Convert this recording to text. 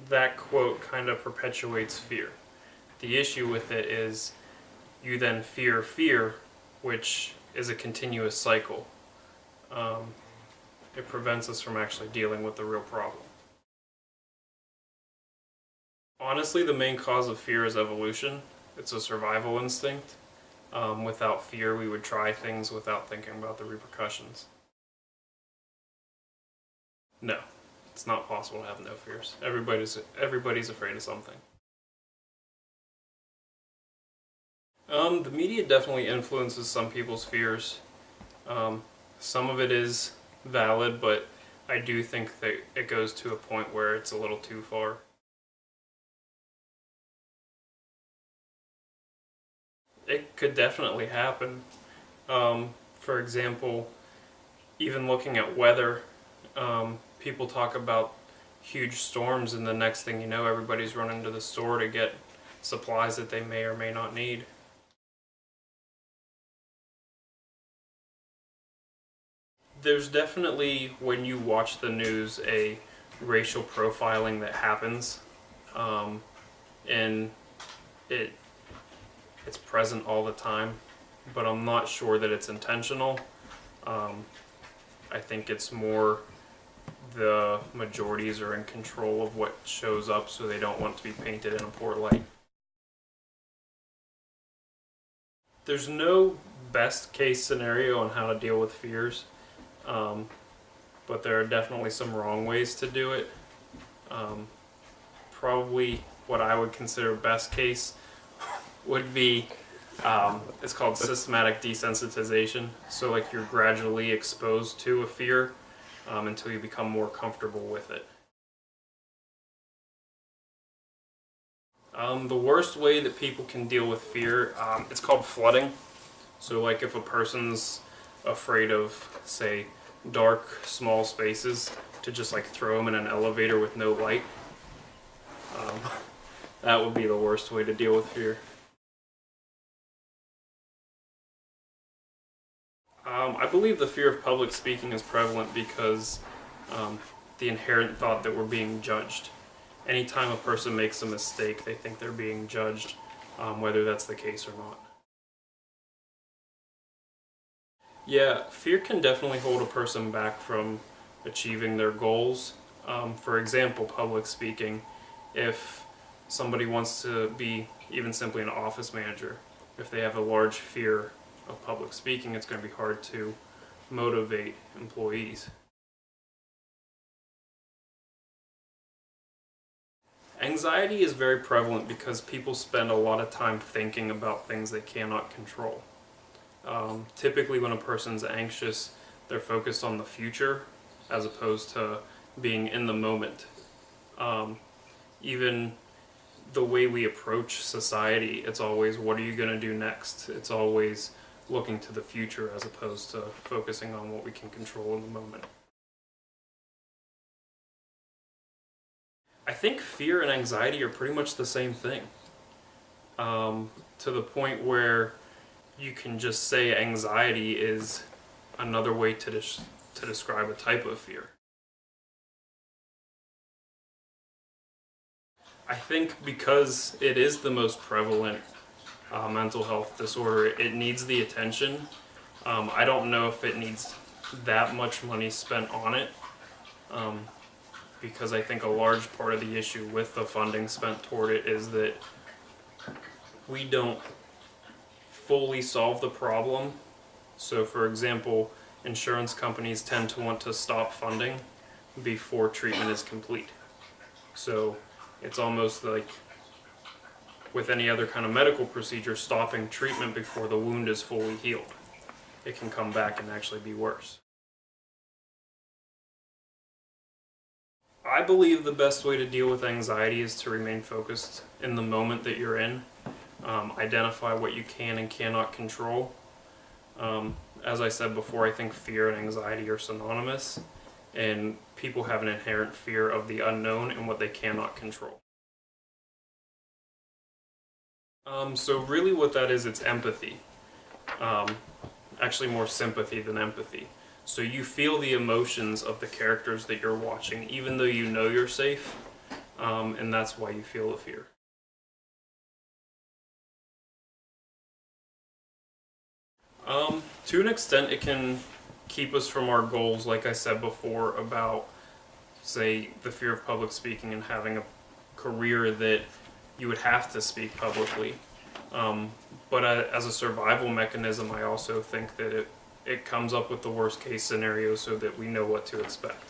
that quote kind of perpetuates fear. The issue with it is you then fear fear, which is a continuous cycle. It prevents us from actually dealing with the real problem. Honestly, the main cause of fear is evolution. It's a survival instinct. Without fear, we would try things without thinking about the repercussions. No, it's not possible to have no fears. Everybody's afraid of something. The media definitely influences some people's fears. Some of it is valid, but I do think that it goes to a point where it's a little too far. It could definitely happen. For example, even looking at weather, people talk about huge storms, and the next thing you know, everybody's running to the store to get supplies that they may or may not need. There's definitely, when you watch the news, a racial profiling that happens, and it's present all the time, but I'm not sure that it's intentional. I think it's more the majorities are in control of what shows up, so they don't want to be painted in a poor light. There's no best case scenario on how to deal with fears, but there are definitely some wrong ways to do it. Probably what I would consider best case would be, it's called systematic desensitization. So like you're gradually exposed to a fear until you become more comfortable with it. The worst way that people can deal with fear, it's called flooding. So like if a person's afraid of, say, dark, small spaces, to just like throw them in an elevator with no light. That would be the worst way to deal with fear. I believe the fear of public speaking is prevalent because the inherent thought that we're being judged. Anytime a person makes a mistake, they think they're being judged, whether that's the case or not. Yeah, fear can definitely hold a person back from achieving their goals. For example, public speaking. If somebody wants to be even simply an office manager, if they have a large fear of public speaking, it's going to be hard to motivate employees. Anxiety is very prevalent because people spend a lot of time thinking about things they cannot control. Typically when a person's anxious, they're focused on the future as opposed to being in the moment. Even the way we approach society, it's always, what are you going to do next? It's always looking to the future as opposed to focusing on what we can control in the moment. I think fear and anxiety are pretty much the same thing, to the point where you can just say anxiety is another way to describe a type of fear. I think because it is the most prevalent mental health disorder, it needs the attention. I don't know if it needs that much money spent on it, because I think a large part of the issue with the funding spent toward it is that we don't fully solve the problem. So for example, insurance companies tend to want to stop funding before treatment is complete. So it's almost like with any other kind of medical procedure, stopping treatment before the wound is fully healed. It can come back and actually be worse. I believe the best way to deal with anxiety is to remain focused in the moment that you're in. Identify what you can and cannot control. As I said before, I think fear and anxiety are synonymous, and people have an inherent fear of the unknown and what they cannot control. So really what that is, it's empathy. Actually more sympathy than empathy. So you feel the emotions of the characters that you're watching, even though you know you're safe. and that's why you feel the fear. To an extent, it can keep us from our goals, like I said before, about, say, the fear of public speaking and having a career that you would have to speak publicly. But as a survival mechanism, I also think that it comes up with the worst case scenario so that we know what to expect.